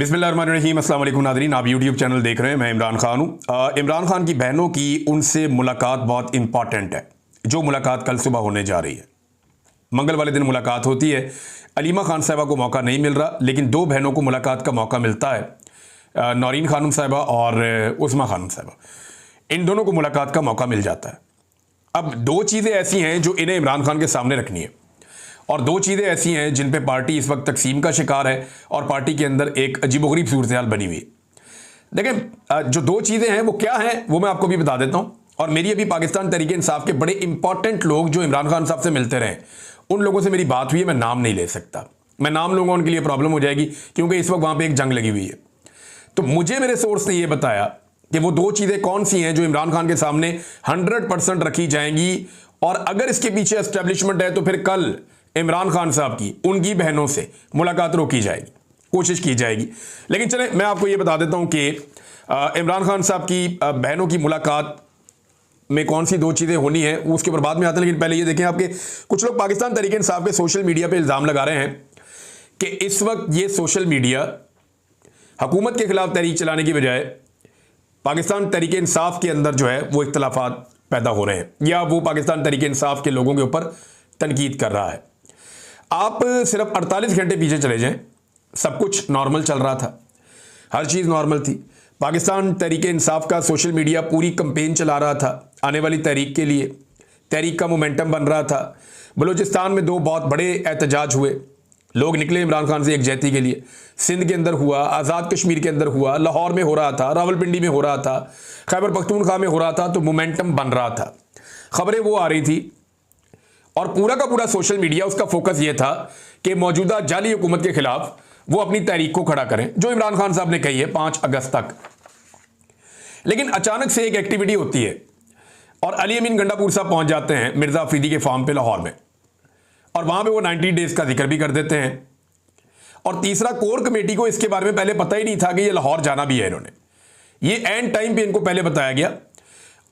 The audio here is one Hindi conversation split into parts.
बिस्मिल्लाहिर्रहमानिर्रहीम, अस्सलाम वालेकुम नाज़रीन। आप यूट्यूब चैनल देख रहे हैं, मैं इमरान खान हूँ। इमरान खान की बहनों की उनसे मुलाकात बहुत इंपॉर्टेंट है, जो मुलाकात कल सुबह होने जा रही है। मंगल वाले दिन मुलाकात होती है। अलीमा खान साहिबा को मौका नहीं मिल रहा, लेकिन दो बहनों को मुलाकात का मौका मिलता है, नौरीन खानम साहिबा और उस्मा खानम साहिबा। इन दोनों को मुलाकात का मौका मिल जाता है। अब दो चीज़ें ऐसी हैं जो इन्हें इमरान खान के सामने रखनी है, और दो चीज़ें ऐसी हैं जिन पे पार्टी इस वक्त तकसीम का शिकार है और पार्टी के अंदर एक अजीबोगरीब सूरत हाल बनी हुई है। देखें, जो दो चीज़ें हैं वो क्या हैं वो मैं आपको भी बता देता हूँ। और मेरी अभी पाकिस्तान तहरीक इंसाफ के बड़े इंपॉर्टेंट लोग जो इमरान खान साहब से मिलते रहे, उन लोगों से मेरी बात हुई है। मैं नाम नहीं ले सकता, मैं नाम लूँगा उनके लिए प्रॉब्लम हो जाएगी, क्योंकि इस वक्त वहाँ पर एक जंग लगी हुई है। तो मुझे मेरे सोर्स ने यह बताया कि वो दो चीज़ें कौन सी हैं जो इमरान खान के सामने 100% रखी जाएंगी, और अगर इसके पीछे एस्टेब्लिशमेंट है तो फिर कल इमरान खान साहब की उनकी बहनों से मुलाकात रोकी जाएगी, कोशिश की जाएगी। लेकिन चले मैं आपको ये बता देता हूँ कि इमरान खान साहब की बहनों की मुलाकात में कौन सी दो चीज़ें होनी है उसके ऊपर बाद में आते हैं। लेकिन पहले ये देखें, आपके कुछ लोग पाकिस्तान तहरीक इंसाफ के सोशल मीडिया पे इल्ज़ाम लगा रहे हैं कि इस वक्त ये सोशल मीडिया हुकूमत के खिलाफ तहरीक चलाने की बजाय पाकिस्तान तहरीक इंसाफ के अंदर जो है वो इख्तलाफात पैदा हो रहे हैं, या वो पाकिस्तान तहरीक इंसाफ के लोगों के ऊपर तनकीद कर रहा है। आप सिर्फ 48 घंटे पीछे चले जाएं, सब कुछ नॉर्मल चल रहा था, हर चीज़ नॉर्मल थी। पाकिस्तान तहरीक इंसाफ का सोशल मीडिया पूरी कंपेन चला रहा था आने वाली तहरीक के लिए, तहरीक का मोमेंटम बन रहा था। बलूचिस्तान में दो बहुत बड़े एहतजाज हुए, लोग निकले इमरान खान से यकजहती के लिए। सिंध के अंदर हुआ, आज़ाद कश्मीर के अंदर हुआ, लाहौर में हो रहा था, रावलपिंडी में हो रहा था, खैबर पख्तूनख्वा में हो रहा था। तो मोमेंटम बन रहा था, खबरें वो आ रही थी, और पूरा का पूरा सोशल मीडिया उसका फोकस ये था कि मौजूदा जाली हुकूमत के खिलाफ वो अपनी तहरीक को खड़ा करें, जो इमरान खान साहब ने कही है 5 अगस्त तक। लेकिन अचानक से एक एक्टिविटी होती है और अली अमीन गंडापुर साहब पहुंच जाते हैं मिर्जा अफरीदी के फार्म पे लाहौर में, और वहां पे वो 90 डेज का जिक्र भी कर देते हैं। और तीसरा, कोर कमेटी को इसके बारे में पहले पता ही नहीं था कि ये लाहौर जाना भी है। इन्होंने ये एंड टाइम पे इनको पहले बताया गया,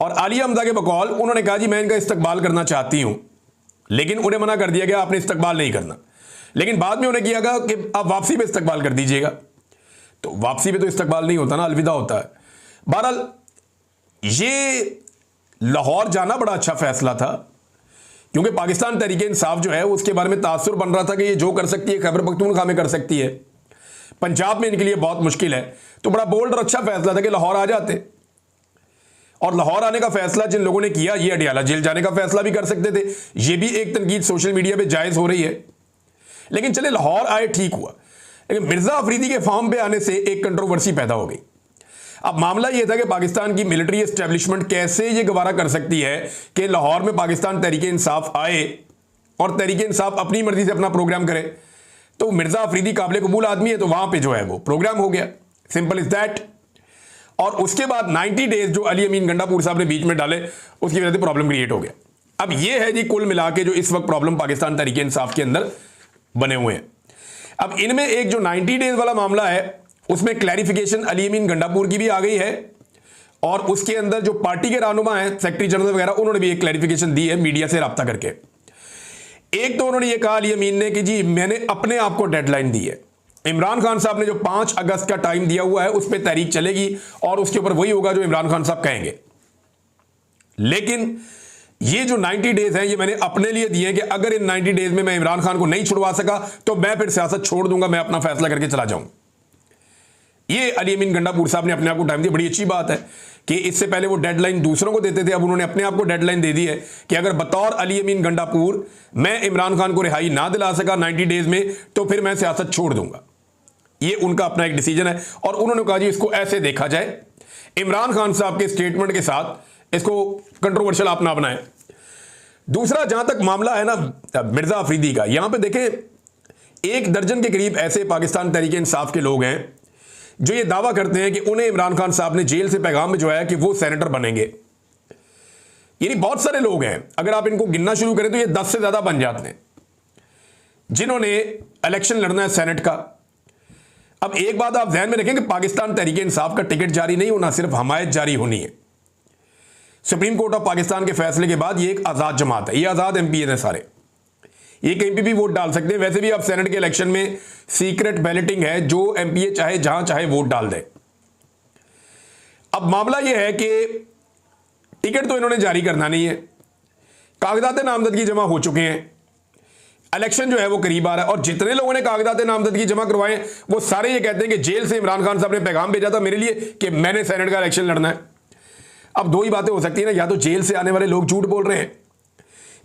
और आलिया हमजा के बकौल उन्होंने कहा जी मैं इनका इस्तकबाल करना चाहती हूं, लेकिन उन्हें मना कर दिया गया आपने इस्तकबाल नहीं करना। लेकिन बाद में उन्हें किया गया कि आप वापसी पे इस्तकबाल कर दीजिएगा। तो वापसी पे तो इस्तकबाल नहीं होता ना, अलविदा होता है। बहरहाल ये लाहौर जाना बड़ा अच्छा फैसला था, क्योंकि पाकिस्तान तहरीक इंसाफ जो है उसके बारे में तासुर बन रहा था कि ये जो कर सकती है खैबर पख्तूनख्वा में कर सकती है, पंजाब में इनके लिए बहुत मुश्किल है। तो बड़ा बोल्ड और अच्छा फैसला था कि लाहौर आ जाते, और लाहौर आने का फैसला जिन लोगों ने किया, ये अडियाला जेल जाने का फैसला भी कर सकते थे। ये भी एक तनकीद सोशल मीडिया पे जायज़ हो रही है। लेकिन चले लाहौर आए, ठीक हुआ। लेकिन मिर्जा अफरीदी के फार्म पे आने से एक कंट्रोवर्सी पैदा हो गई। अब मामला यह था कि पाकिस्तान की मिलिट्री एस्टेब्लिशमेंट कैसे ये गवारा कर सकती है कि लाहौर में पाकिस्तान तहरीक इंसाफ आए और तहरीक इंसाफ अपनी मर्जी से अपना प्रोग्राम करे। तो मिर्जा अफरीदी काबिल कबूल आदमी है, तो वहां पर जो है वो प्रोग्राम हो गया, सिंपल इज दैट। और उसके बाद 90 डेज जो अली अमीन गंडापुर साहब ने बीच में डाले, उसकी वजह से प्रॉब्लम क्रिएट हो गया। अब ये है जी कुल मिला के जो इस वक्त प्रॉब्लम पाकिस्तान तहरीक इंसाफ के अंदर बने हुए हैं। अब इनमें एक जो 90 डेज वाला मामला है उसमें क्लैरिफिकेशन अली अमीन गंडापुर की भी आ गई है, और उसके अंदर जो पार्टी के रहनुमा हैं, सेक्रेटरी जनरल वगैरह, उन्होंने भी एक क्लैरिफिकेशन दी है मीडिया से रब्ता करके। एक तो उन्होंने ये कहा अली अमीन ने कि जी मैंने अपने आप को डेडलाइन दी है, इमरान खान साहब ने जो 5 अगस्त का टाइम दिया हुआ है उस पर तहरीक चलेगी, और उसके ऊपर वही होगा जो इमरान खान साहब कहेंगे। लेकिन ये जो 90 डेज हैं ये मैंने अपने लिए दिए हैं कि अगर इन 90 डेज में मैं इमरान खान को नहीं छुड़वा सका तो मैं फिर सियासत छोड़ दूंगा, मैं अपना फैसला करके चला जाऊं। ये अली अमीन गंडापुर साहब ने अपने आप को टाइम दिया। बड़ी अच्छी बात है कि इससे पहले वो डेडलाइन दूसरों को देते थे, अब उन्होंने अपने आप को डेडलाइन दे दी है कि अगर बतौर अली अमीन गंडापुर मैं इमरान खान को रिहाई ना दिला सका 90 डेज में तो फिर मैं सियासत छोड़ दूंगा। ये उनका अपना एक डिसीजन है, और उन्होंने कहा जी इसको ऐसे देखा जाए, इमरान खान साहब के स्टेटमेंट के साथ इसको कंट्रोवर्शियल आप ना बनाएं। दूसरा, जहां तक मामला है ना मिर्जा अफरीदी का, यहां पे देखें 1 दर्जन के करीब ऐसे पाकिस्तान तहरीक इंसाफ के लोग हैं जो ये दावा करते हैं कि उन्हें इमरान खान साहब ने जेल से पैगाम भिजवाया कि वो सेनेटर बनेंगे। यानी बहुत सारे लोग हैं, अगर आप इनको गिनना शुरू करें तो ये 10 से ज्यादा बन जाते हैं जिन्होंने इलेक्शन लड़ना है सेनेट का। अब एक बात आप ध्यान में रखें कि पाकिस्तान तहरीक इंसाफ का टिकट जारी नहीं होना, सिर्फ हमायत जारी होनी है। सुप्रीम कोर्ट ऑफ पाकिस्तान के फैसले के बाद ये एक आज़ाद जमात है, ये आज़ाद एमपी है सारे, ये कहीं पे भी वोट डाल सकते हैं। वैसे भी अब सेनेट के इलेक्शन में सीक्रेट बैलेटिंग है, जो एमपीए चाहे जहां चाहे वोट डाल दे। अब मामला यह है कि टिकट तो इन्होंने जारी करना नहीं है, कागजात नामजदगी जमा हो चुके हैं, इलेक्शन जो है वो करीब आ रहा है, और जितने लोगों ने कागजात नामजदगी जमा करवाए वो सारे ये कहते हैं कि जेल से इमरान खान साहब ने पैगाम भेजा था मेरे लिए कि मैंने सेनेट का इलेक्शन लड़ना है। अब दो ही बातें हो सकती है ना, या तो जेल से आने वाले लोग झूठ बोल रहे हैं,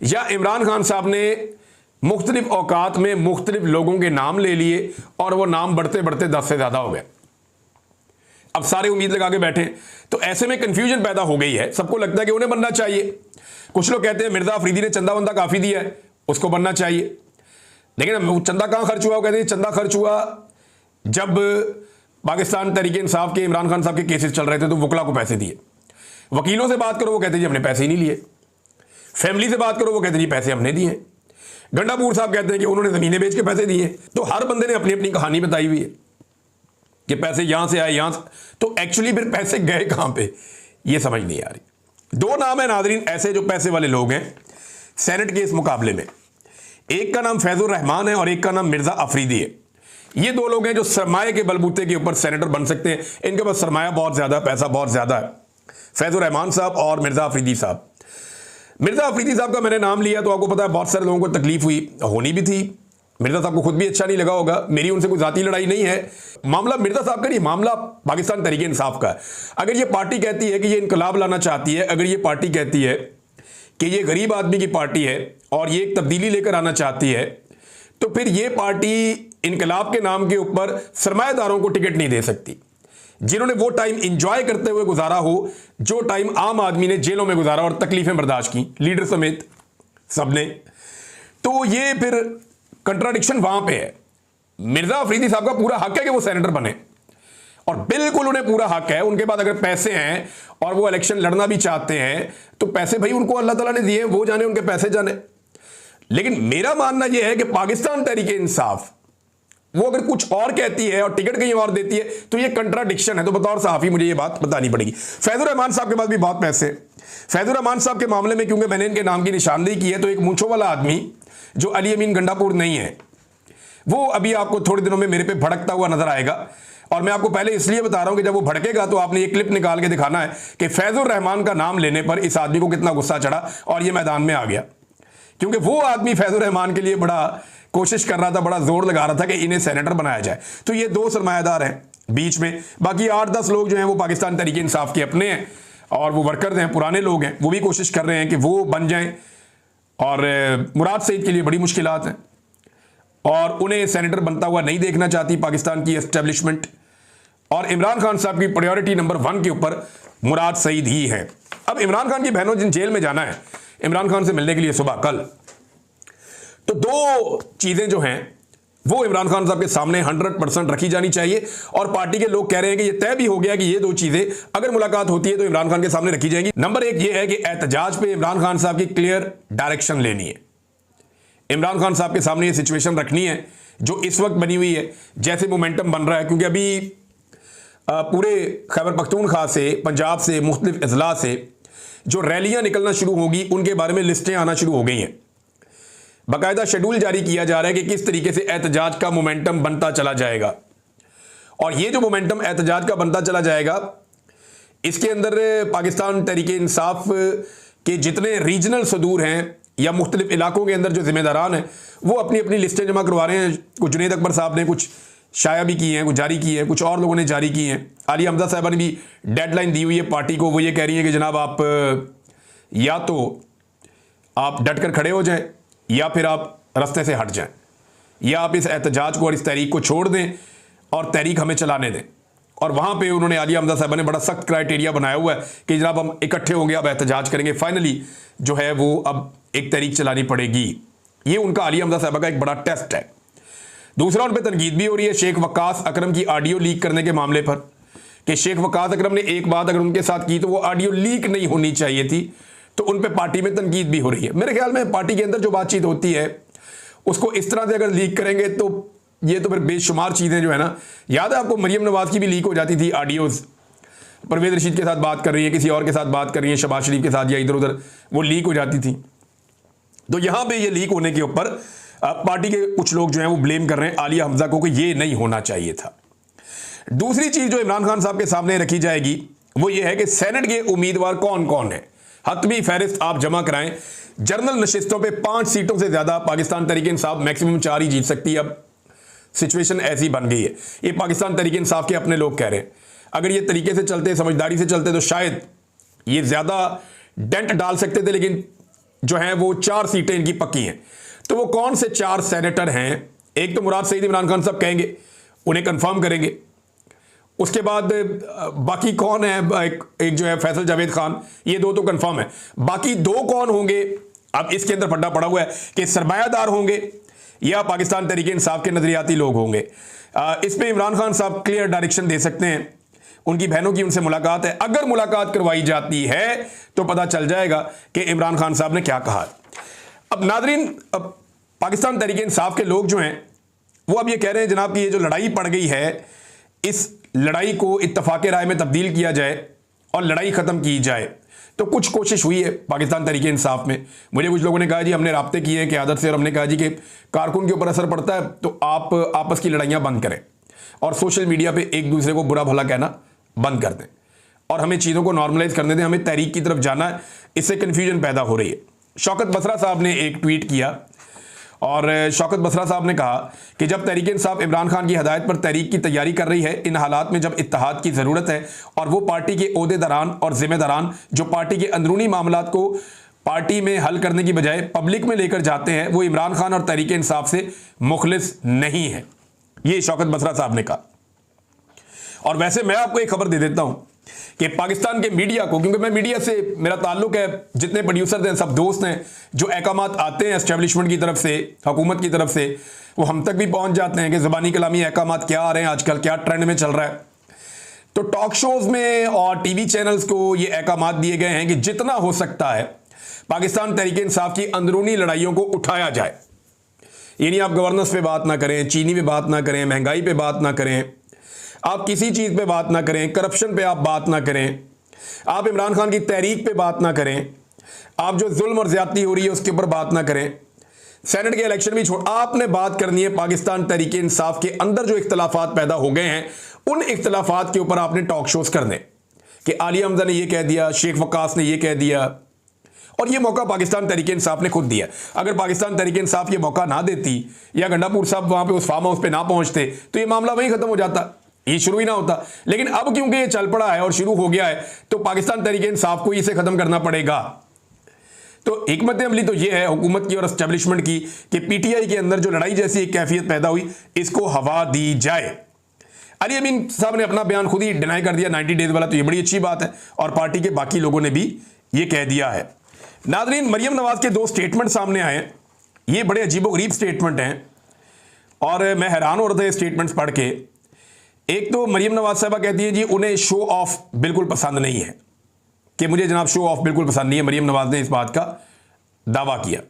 या इमरान खान साहब ने मुख्तलिफ औकात में मुख्तलिफ लोगों के नाम ले लिए और वो नाम बढ़ते बढ़ते 10 से ज्यादा हो गए। अब सारे उम्मीद लगा के बैठे, तो ऐसे में कंफ्यूजन पैदा हो गई है। सबको लगता है कि उन्हें बनना चाहिए। कुछ लोग कहते हैं मिर्जा अफरीदी ने चंदा वंदा काफी दिया है, उसको बनना चाहिए। लेकिन चंदा कहां खर्च हुआ? वो कहते हैं चंदा खर्च हुआ जब पाकिस्तान तहरीक इंसाफ के इमरान खान साहब के केसेस चल रहे थे तो वकला को पैसे दिए। वकीलों से बात करो, वो कहते जी हमने पैसे ही नहीं लिए। फैमिली से बात करो, वो कहते जी पैसे हमने दिए। गंडापुर साहब कहते हैं कि उन्होंने जमीनें बेच के पैसे दिए। तो हर बंदे ने अपनी अपनी कहानी बताई हुई है कि पैसे यहां से आए, यहां से, तो एक्चुअली फिर पैसे गए कहां पे, ये समझ नहीं आ रही। दो नाम है नाजरीन ऐसे जो पैसे वाले लोग हैं सेनेट के इस मुकाबले में। एक का नाम फैजुर रहमान है और एक का नाम मिर्जा अफरीदी है। ये दो लोग हैं जो सरमाए के बलबूते के ऊपर सेनेटर बन सकते हैं। इनके पास सरमाया बहुत ज्यादा, पैसा बहुत ज्यादा है, फैजुर रहमान साहब और मिर्जा अफरीदी साहब। मिर्जा अफरीदी साहब का मैंने नाम लिया तो आपको पता है बहुत सारे लोगों को तकलीफ हुई, होनी भी थी। मिर्जा साहब को खुद भी अच्छा नहीं लगा होगा। मेरी उनसे कोई जाती लड़ाई नहीं है, मामला मिर्जा साहब का नहीं, मामला पाकिस्तान तहरीक इंसाफ का है। अगर ये पार्टी कहती है कि ये इनकलाब लाना चाहती है, अगर ये पार्टी कहती है कि ये गरीब आदमी की पार्टी है और ये एक तब्दीली लेकर आना चाहती है, तो फिर ये पार्टी इनकलाब के नाम के ऊपर सरमाएदारों को टिकट नहीं दे सकती, जिन्होंने वो टाइम इंजॉय करते हुए गुजारा हो जो टाइम आम आदमी ने जेलों में गुजारा और तकलीफें बर्दाश्त की, लीडर समेत सबने। तो ये फिर कंट्राडिक्शन वहां पे है। मिर्जा अफरीदी साहब का पूरा हक है कि वो सेनेटर बने, और बिल्कुल उन्हें पूरा हक है। उनके पास अगर पैसे हैं और वो इलेक्शन लड़ना भी चाहते हैं तो पैसे भाई उनको अल्लाह ताला ने दिए, वो जाने उनके पैसे जाने। लेकिन मेरा मानना यह है कि पाकिस्तान तहरीक इंसाफ वो अगर कुछ और कहती है और टिकट कहीं और देती है तो ये कंट्राडिक्शन है। तो बतौर सहाफी मुझे ये बात बतानी पड़ेगी। फैजुर रहमान साहब के पास भी बहुत पैसे। फैजुर रहमान साहब के मामले में क्योंकि मैंने इनके नाम की निशानदेही की है, तो एक मूंछों वाला आदमी जो अली अमीन गंडापुर नहीं है, वो अभी आपको थोड़े दिनों में मेरे पे भड़कता हुआ नजर आएगा। और मैं आपको पहले इसलिए बता रहा हूं कि जब वो भड़केगा तो आपने ये क्लिप निकाल के दिखाना है कि फैजुर रहमान का नाम लेने पर इस आदमी को कितना गुस्सा चढ़ा और ये मैदान में आ गया। क्योंकि वो आदमी फैजुर रहमान के लिए बड़ा कोशिश कर रहा था, बड़ा जोर लगा रहा था कि इन्हें सेनेटर बनाया जाए। तो ये दो सरमायादार हैं बीच में। बाकी 8-10 लोग जो हैं वो पाकिस्तान तहरीक इंसाफ के अपने हैं और वो वर्कर्स हैं, पुराने लोग हैं, वो भी कोशिश कर रहे हैं कि वो बन जाएं। और मुराद सईद के लिए बड़ी मुश्किलात हैं और उन्हें सेनेटर बनता हुआ नहीं देखना चाहती पाकिस्तान की एस्टेब्लिशमेंट। और इमरान खान साहब की प्रायोरिटी नंबर 1 के ऊपर मुराद सईद ही है। अब इमरान खान की बहनों जिन जेल में जाना है इमरान खान से मिलने के लिए सुबह कल, तो दो चीजें जो हैं वो इमरान खान साहब के सामने 100% रखी जानी चाहिए। और पार्टी के लोग कह रहे हैं कि ये तय भी हो गया कि ये दो चीजें अगर मुलाकात होती है तो इमरान खान के सामने रखी जाएंगी। नंबर 1 ये है कि एहतजाज पे इमरान खान साहब की क्लियर डायरेक्शन लेनी है। इमरान खान साहब के सामने ये सिचुएशन रखनी है जो इस वक्त बनी हुई है, जैसे मोमेंटम बन रहा है। क्योंकि अभी पूरे खैबर पख्तूनख्वा से, पंजाब से, मुख्तलिफ अजला से जो रैलियां निकलना शुरू होगी उनके बारे में लिस्टें आना शुरू हो गई हैं। बाकायदा शेड्यूल जारी किया जा रहा है कि किस तरीके से एहतजाज का मोमेंटम बनता चला जाएगा। और ये जो मोमेंटम एहतजाज का बनता चला जाएगा, इसके अंदर पाकिस्तान तहरीक इंसाफ के जितने रीजनल सदूर हैं या मुख्तलिफ इलाकों के अंदर जो जिम्मेदारान हैं वो अपनी अपनी लिस्टें जमा करवा रहे हैं। कुछ जुनैद अकबर साहब ने कुछ शाया भी की हैं, कुछ जारी की हैं, कुछ और लोगों ने जारी की हैं। आलिया हमजा साहबा ने भी डेडलाइन दी हुई है पार्टी को। वो ये कह रही है कि जनाब आप या तो आप डट कर खड़े हो जाएं या फिर आप रास्ते से हट जाएं, या आप इस एहतजाज को और इस तहरीक को छोड़ दें और तहरीक हमें चलाने दें। और वहाँ पे उन्होंने आलिया हमजा साहबा ने बड़ा सख्त क्राइटेरिया बनाया हुआ है कि जनाब हम इकट्ठे होंगे, अब एहतजाज करेंगे, फाइनली जो है वो अब एक तहरीक चलानी पड़ेगी। ये उनका आलिया हमजा साहबा का एक बड़ा टेस्ट है। दूसरा, उन पर तनकीद भी हो रही है शेख वक्कास अकरम की ऑडियो लीक करने के मामले पर कि शेख वक्कास अकरम ने एक बात अगर उनके साथ की तो वो ऑडियो लीक नहीं होनी चाहिए थी। तो उन पे पार्टी में तनकीद भी हो रही है। मेरे ख्याल में पार्टी के अंदर जो बातचीत होती है उसको इस तरह से अगर लीक करेंगे तो ये तो फिर बेशुमार चीज़ें जो है ना, याद है आपको मरियम नवाज की भी लीक हो जाती थी ऑडियोज़, परवेज रशीद के साथ बात कर रही है, किसी और के साथ बात कर रही है, शहबाज शरीफ के साथ या इधर उधर, वो लीक हो जाती थी। तो यहाँ पे ये लीक होने के ऊपर पार्टी के कुछ लोग जो हैं वो ब्लेम कर रहे हैं आलिया हमजा को कि ये नहीं होना चाहिए था। दूसरी चीज जो इमरान खान साहब के सामने रखी जाएगी वो ये है कि सेनेट के उम्मीदवार कौन कौन है। हतमी फहरिस्त आप जमा कराएं। जनरल नशिस्तों पे 5 सीटों से ज्यादा पाकिस्तान तहरीक इंसाफ मैक्सिमम 4 ही जीत सकती है। अब सिचुएशन ऐसी बन गई है। ये पाकिस्तान तहरीक इंसाफ के अपने लोग कह रहे हैं अगर ये तरीके से चलते, समझदारी से चलते तो शायद ये ज्यादा डेंट डाल सकते थे, लेकिन जो है वो 4 सीटें इनकी पक्की हैं। तो वो कौन से 4 सेनेटर हैं? एक तो मुराद सईद इमरान खान साहब कहेंगे, उन्हें कंफर्म करेंगे। उसके बाद बाकी कौन है? एक जो है फैसल जावेद खान, ये 2 तो कंफर्म है। बाकी 2 कौन होंगे? अब इसके अंदर फड्डा पड़ा हुआ है कि सरमायादार होंगे या पाकिस्तान तहरीक इंसाफ के नजरियाती लोग होंगे। इस पे इमरान खान साहब क्लियर डायरेक्शन दे सकते हैं। उनकी बहनों की उनसे मुलाकात है, अगर मुलाकात करवाई जाती है तो पता चल जाएगा कि इमरान खान साहब ने क्या कहा। अब नाजरीन, पाकिस्तान तहरीक इंसाफ के लोग जो हैं वो अब ये कह रहे हैं जनाब कि ये जो लड़ाई पड़ गई है, इस लड़ाई को इत्तफाक राय में तब्दील किया जाए और लड़ाई खत्म की जाए। तो कुछ कोशिश हुई है पाकिस्तान तहरीक इंसाफ में। मुझे कुछ लोगों ने कहा जी हमने राब्ते किए हैं क़यादत से और हमने कहा जी कि कारकुन के ऊपर असर पड़ता है तो आप आपस की लड़ाइयाँ बंद करें और सोशल मीडिया पे एक दूसरे को बुरा भला कहना बंद कर दें और हमें चीज़ों को नॉर्मलाइज करने दें। हमें तहरीक की तरफ जाना है, इससे कन्फ्यूजन पैदा हो रही है। शौकत बसरा साहब ने एक ट्वीट किया और शौकत बसरा साहब ने कहा कि जब तहरीक इंसाफ इमरान खान की हदायत पर तहरीक की तैयारी कर रही है, इन हालात में जब इत्तेहाद की ज़रूरत है और वो पार्टी के ओहदेदारान और जिम्मेदारान जो पार्टी के अंदरूनी मामलात को पार्टी में हल करने की बजाय पब्लिक में लेकर जाते हैं, वो इमरान खान और तहरीक इंसाफ से मुखलिस नहीं है। ये शौकत बसरा साहब ने कहा। और वैसे मैं आपको एक खबर दे देता हूं कि पाकिस्तान के मीडिया को, क्योंकि मैं मीडिया से मेरा ताल्लुक है, जितने प्रोड्यूसर हैं सब दोस्त हैं, जो अहकामात आते हैं एस्टेब्लिशमेंट की तरफ से, हुकूमत की तरफ से, वो हम तक भी पहुंच जाते हैं कि ज़बानी कलामी अहकामात क्या आ रहे हैं आजकल, क्या ट्रेंड में चल रहा है। तो टॉक शोज़ में और टीवी चैनल्स को ये अहकामात दिए गए हैं कि जितना हो सकता है पाकिस्तान तहरीक इंसाफ की अंदरूनी लड़ाइयों को उठाया जाए। यानी आप गवर्नेंस पे बात ना करें, चीनी पे बात ना करें, महंगाई पे बात ना करें, आप किसी चीज़ पे बात ना करें, करप्शन पे आप बात ना करें, आप इमरान खान की तहरीक पे बात ना करें, आप जो जुल्म और ज्यादती हो रही है उसके ऊपर बात ना करें, सेनेट के इलेक्शन भी छोड़, आपने बात करनी है पाकिस्तान तहरीक इंसाफ के अंदर जो इख्तलाफात पैदा हो गए हैं उन इख्तलाफात के ऊपर आपने टॉक शोज करने कि आलिया हमजा ने ये कह दिया, शेख वक्कास ने ये कह दिया। और ये मौका पाकिस्तान तहरीक इंसाफ ने खुद दिया। अगर पाकिस्तान तहरीक इंसाफ ये मौका ना देती या गंडापुर साहब वहां पे उस फार्म हाउस पे ना पहुंचते तो ये मामला वहीं खत्म हो जाता, ये शुरू ही ना होता। लेकिन अब क्योंकि ये चल पड़ा है और शुरू हो गया है तो पाकिस्तान तहरीक इंसाफ को इसे खत्म करना पड़ेगा। तो हिकमत अमली तो ये है हुकूमत की और एस्टेब्लिशमेंट की कि पीटीआई के अंदर जो लड़ाई जैसी एक कैफियत पैदा हुई इसको हवा दी जाए। अली अमीन साहब ने अपना बयान खुद ही डिनाई कर दिया 90 डेज वाला, तो ये बड़ी अच्छी बात है और पार्टी के बाकी लोगों ने भी ये कह दिया है। नाजरीन, मरियम नवाज के 2 स्टेटमेंट सामने आए, ये बड़े अजीबोगरीब स्टेटमेंट हैं और मैं हैरान हो रहा था ये स्टेटमेंट्स पढ़ के। एक तो मरियम नवाज साहबा कहती है जी उन्हें शो ऑफ बिल्कुल पसंद नहीं है, कि मुझे जनाब शो ऑफ बिल्कुल पसंद नहीं है। मरियम नवाज ने इस बात का दावा किया।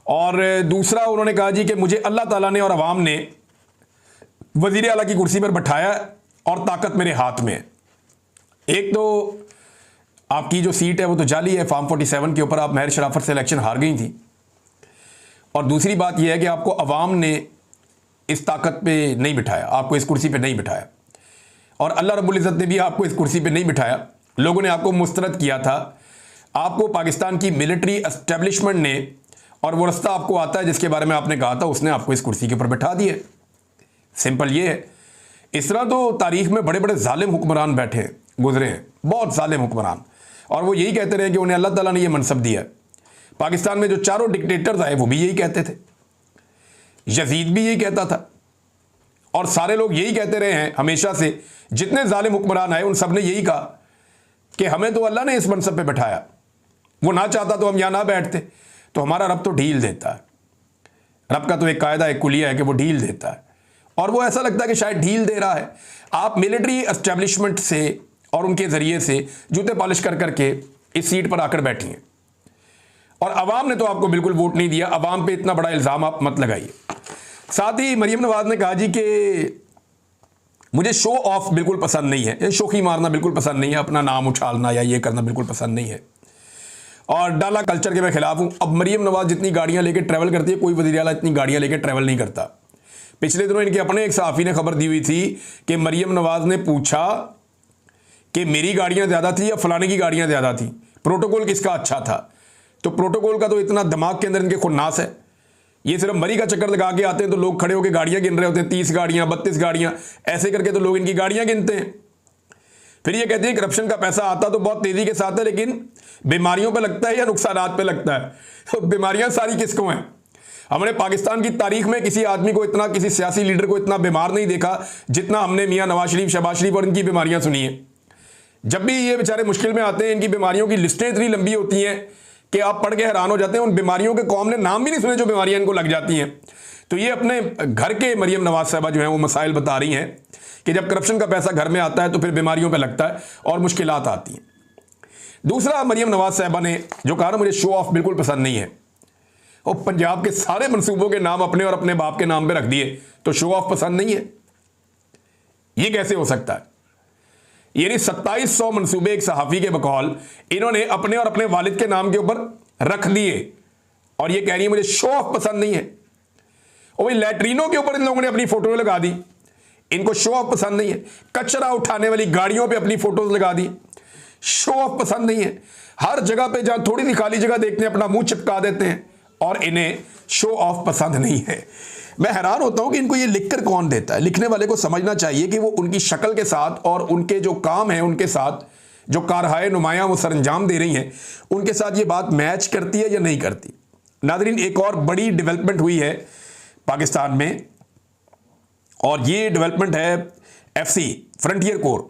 और दूसरा उन्होंने कहा जी कि मुझे अल्लाह ताला ने और अवाम ने वजीर आला की कुर्सी पर बैठाया और ताकत मेरे हाथ में है। एक तो आपकी जो सीट है वो तो जाली है, फार्म 47 के ऊपर आप महर शराफत से इलेक्शन हार गई थी। और दूसरी बात यह है कि आपको अवाम ने इस ताकत पे नहीं बिठाया, आपको इस कुर्सी पे नहीं बिठाया और अल्लाह रब्बुल इज़्ज़त ने भी आपको इस कुर्सी पे नहीं बिठाया। लोगों ने आपको मुस्तरद किया था, आपको पाकिस्तान की मिलिट्री एस्टेब्लिशमेंट ने, और वो रास्ता आपको आता है जिसके बारे में आपने कहा था, उसने आपको इस कुर्सी के ऊपर बैठा दिया। सिंपल ये है। इस तरह तो तारीख में बड़े बड़े जालिम हुक्मरान बैठे गुजरे हैं, बहुत जालिम हुक्मरान, और वो यही कहते रहे कि उन्हें अल्लाह ताला ने यह मनसब दिया। पाकिस्तान में जो चारों डिक्टेटर्स आए वो भी यही कहते थे, यजीद भी यही कहता था और सारे लोग यही कहते रहे हैं हमेशा से। जितने जालिम हुक्मरान आए उन सब ने यही कहा कि हमें तो अल्लाह ने इस मनसब पे बैठाया, वो ना चाहता तो हम यहां ना बैठते। तो हमारा रब तो ढील देता है, रब का तो एक कायदा एक कुलिया है कि वो ढील देता है, और वो ऐसा लगता है कि शायद ढील दे रहा है। आप मिलिट्री एस्टेब्लिशमेंट से और उनके जरिए से जूते पॉलिश कर करके इस सीट पर आकर बैठी हैं और अवाम ने तो आपको बिल्कुल वोट नहीं दिया। अवाम पे इतना बड़ा इल्ज़ाम आप मत लगाइए। साथ ही मरियम नवाज ने कहा जी कि मुझे शो ऑफ बिल्कुल पसंद नहीं है, शोखी मारना बिल्कुल पसंद नहीं है, अपना नाम उछालना या ये करना बिल्कुल पसंद नहीं है। और डाला कल्चर के मैं खिलाफ हूं। अब मरियम नवाज जितनी गाड़ियां लेके ट्रैवल करती है, कोई वज़ीर आला इतनी गाड़ियां लेके ट्रैवल नहीं करता। पिछले दिनों इनके अपने एक सहाफ़ी ने खबर दी हुई थी कि मरियम नवाज ने पूछा कि मेरी गाड़ियां ज़्यादा थी या फलाने की गाड़ियां ज़्यादा थी, प्रोटोकॉल किसका अच्छा था। तो प्रोटोकॉल का तो इतना दिमाग के अंदर इनके खुन्नास है, ये सिर्फ मरी का चक्कर लगा के आते हैं तो लोग खड़े होकर गाड़ियां गिन रहे होते हैं, 30 गाड़ियां 32 गाड़ियां, ऐसे करके तो लोग इनकी गाड़ियां गिनते हैं। फिर ये कहते हैं करप्शन का पैसा आता तो बहुत तेजी के साथ है, लेकिन बीमारियों पे लगता है या नुकसानात पे लगता है। तो बीमारियां सारी किसको हैं? हमने पाकिस्तान की तारीख में किसी आदमी को इतना, किसी सियासी लीडर को इतना बीमार नहीं देखा जितना हमने मियां नवाज शरीफ, शहबाज शरीफ और इनकी बीमारियां सुनी है। जब भी ये बेचारे मुश्किल में आते हैं, इनकी बीमारियों की लिस्टें इतनी लंबी होती हैं कि आप पढ़ के हैरान हो जाते हैं। उन बीमारियों के कौम ने नाम भी नहीं सुने जो बीमारियां इनको लग जाती हैं। तो ये अपने घर के मरियम नवाज साहबा जो है वो मसाइल बता रही हैं कि जब करप्शन का पैसा घर में आता है तो फिर बीमारियों पे लगता है और मुश्किलात आती हैं। दूसरा, मरियम नवाज साहबा ने जो कहा ना, मुझे शो ऑफ बिल्कुल पसंद नहीं है। और पंजाब के सारे मनसूबों के नाम अपने और अपने बाप के नाम पे रख दिए तो शो ऑफ पसंद नहीं है, ये कैसे हो सकता है? यानी 2700 मनसूबे एक सहाफ़ी के बकौल इन्होंने अपने और अपने वालिद के नाम के ऊपर रख दिए और ये कह रही है मुझे शो ऑफ पसंद नहीं है। और वही लैट्रीनों के ऊपर इन लोगों ने अपनी फोटो लगा दी, इनको शो ऑफ पसंद नहीं है। कचरा उठाने वाली गाड़ियों पे अपनी फोटोज लगा दी, शो ऑफ पसंद नहीं है। हर जगह पे जहां थोड़ी सी खाली जगह देखते हैं अपना मुंह चिपका देते हैं और इन्हें शो ऑफ पसंद नहीं है। मैं हैरान होता हूं कि इनको ये लिखकर कौन देता है। लिखने वाले को समझना चाहिए कि वो उनकी शक्ल के साथ और उनके जो काम है, उनके साथ जो कारहाय नुमायां वो सरंजाम दे रही हैं, उनके साथ ये बात मैच करती है या नहीं करती। नादरीन, एक और बड़ी डेवलपमेंट हुई है पाकिस्तान में और ये डेवलपमेंट है FC फ्रंटियर कोर,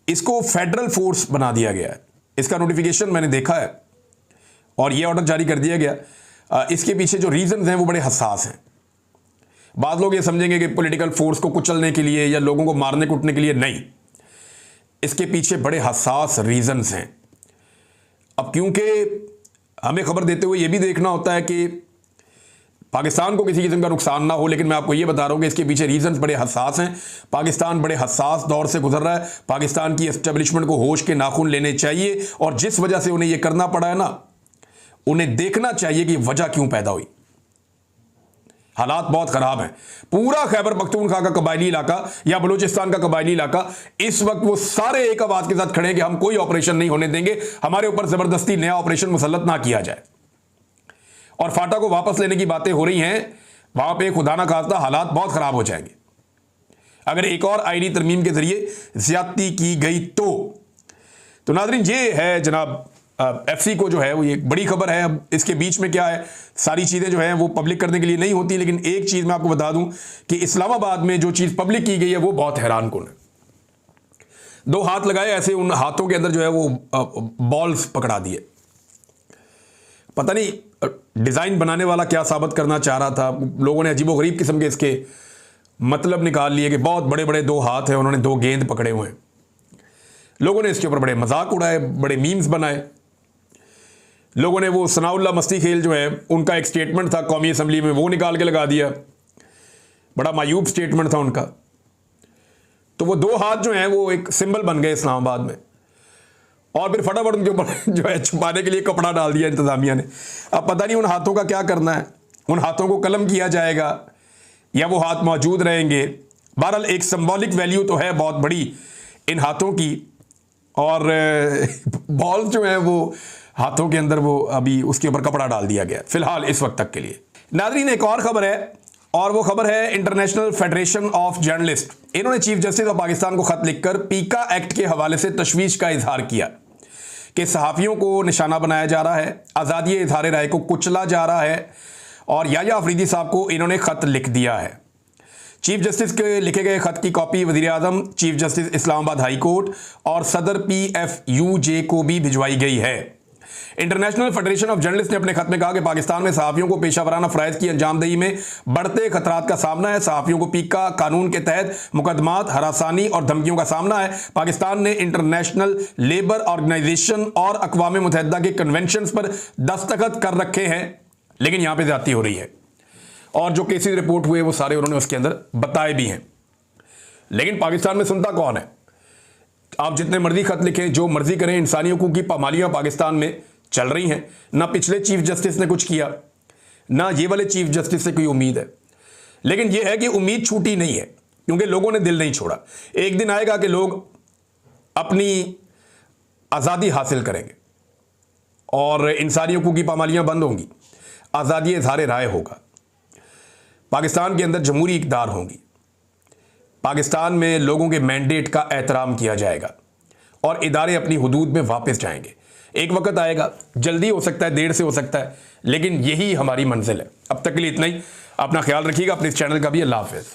इसको फेडरल फोर्स बना दिया गया है। इसका नोटिफिकेशन मैंने देखा है और ये ऑर्डर जारी कर दिया गया। इसके पीछे जो रीजंस हैं वो बड़े हसास हैं। बाद लोग ये समझेंगे कि पॉलिटिकल फोर्स को कुचलने के लिए या लोगों को मारने कूटने के लिए, नहीं, इसके पीछे बड़े हसास रीजंस हैं। अब क्योंकि हमें खबर देते हुए ये भी देखना होता है कि पाकिस्तान को किसी किस्म का नुकसान ना हो, लेकिन मैं आपको ये बता रहा हूं कि इसके पीछे रीजंस बड़े हसास हैं। पाकिस्तान बड़े हसास दौर से गुजर रहा है। पाकिस्तान की एस्टेब्लिशमेंट को होश के नाखून लेने चाहिए और जिस वजह से उन्हें यह करना पड़ा है ना, उन्हें देखना चाहिए कि वजह क्यों पैदा हुई। हालात बहुत खराब हैं। पूरा खैबर पख्तूनख्वा का कबायली इलाका या बलूचिस्तान का कबायली इलाका इस वक्त वो सारे एक आवाज के साथ खड़े हैं कि हम कोई ऑपरेशन नहीं होने देंगे, हमारे ऊपर जबरदस्ती नया ऑपरेशन मुसल्लत ना किया जाए। और फाटा को वापस लेने की बातें हो रही हैं, वहां पे खुदा ना खास्ता हालात बहुत खराब हो जाएंगे अगर एक और आईनी तरमीम के जरिए ज्यादती की गई तो नाज़रीन, ये है जनाब FC को जो है वो एक बड़ी खबर है। अब इसके बीच में क्या है, सारी चीज़ें जो हैं वो पब्लिक करने के लिए नहीं होती, लेकिन एक चीज़ मैं आपको बता दूं कि इस्लामाबाद में जो चीज़ पब्लिक की गई है वो बहुत हैरान कुन है। 2 हाथ लगाए ऐसे, उन हाथों के अंदर जो है वो बॉल्स पकड़ा दिए। पता नहीं डिज़ाइन बनाने वाला क्या साबित करना चाह रहा था। लोगों ने अजीबोगरीब किस्म के इसके मतलब निकाल लिए कि बहुत बड़े बड़े 2 हाथ हैं, उन्होंने 2 गेंद पकड़े हुए हैं। लोगों ने इसके ऊपर बड़े मजाक उड़ाए, बड़े मीम्स बनाए। लोगों ने वो सनाउल्लाह मस्ती खेल जो है उनका एक स्टेटमेंट था कौमी असम्बली में, वो निकाल के लगा दिया। बड़ा मायूब स्टेटमेंट था उनका। तो वो 2 हाथ जो हैं वो एक सिंबल बन गए इस्लामाबाद में। और फिर फटाफट उनके ऊपर जो है छुपाने के लिए कपड़ा डाल दिया इंतजामिया ने। अब पता नहीं उन हाथों का क्या करना है, उन हाथों को कलम किया जाएगा या वो हाथ मौजूद रहेंगे। बहरहाल एक सिंबॉलिक वैल्यू तो है बहुत बड़ी इन हाथों की। और बॉल जो है वो हाथों के अंदर, वो अभी उसके ऊपर कपड़ा डाल दिया गया फिलहाल इस वक्त तक के लिए। नाज़रीन, एक और खबर है और वो खबर है इंटरनेशनल फेडरेशन ऑफ जर्नलिस्ट। इन्होंने चीफ जस्टिस ऑफ पाकिस्तान को खत लिखकर पीका एक्ट के हवाले से तशवीश का इजहार किया कि सहाफ़ियों को निशाना बनाया जा रहा है, आज़ादी इज़हार राय को कुचला जा रहा है। और याया अफरीदी साहब को इन्होंने खत लिख दिया है। चीफ जस्टिस के लिखे गए खत की कॉपी वज़ीर आज़म, chief justice Islamabad high court और सदर PFUJ को भी भिजवाई गई है। इंटरनेशनल फेडरेशन ऑफ जर्नलिस्ट ने अपने खत में कहा कि पाकिस्तान में सहाफ़ियों को पेशा वराना फ़राइज़ की अंजामदही में बढ़ते खतरात का सामना है। सहाफ़ियों को पीका कानून के तहत मुकदमात, हरासानी और धमकियों का सामना है। पाकिस्तान ने इंटरनेशनल लेबर ऑर्गेनाइजेशन और अक़वाम मुत्तहिदा के कन्वेंशन पर दस्तखत कर रखे हैं, लेकिन यहां पर ज़्यादती हो रही है। और जो केसेस रिपोर्ट हुए वो सारे उन्होंने उसके अंदर बताए भी हैं। लेकिन पाकिस्तान में सुनता कौन है? आप जितने मर्जी खत लिखें, जो मर्जी करें, इंसानी हकूक़ की पामालियाँ पाकिस्तान में चल रही हैं। ना पिछले चीफ जस्टिस ने कुछ किया, ना ये वाले चीफ जस्टिस से कोई उम्मीद है। लेकिन यह है कि उम्मीद छूटी नहीं है, क्योंकि लोगों ने दिल नहीं छोड़ा। एक दिन आएगा कि लोग अपनी आज़ादी हासिल करेंगे और इंसानी हकूक़ की पामालियाँ बंद होंगी, आज़ादी इज़हार राय होगा, पाकिस्तान के अंदर जमहूरी इक़्तिदार होंगी, पाकिस्तान में लोगों के मैंडेट का एहतराम किया जाएगा और इदारे अपनी हुदूद में वापस जाएंगे। एक वक्त आएगा, जल्दी हो सकता है, देर से हो सकता है, लेकिन यही हमारी मंजिल है। अब तक के लिए इतना ही। अपना ख्याल रखिएगा, अपने इस चैनल का भी। अल्लाह हाफ़िज़।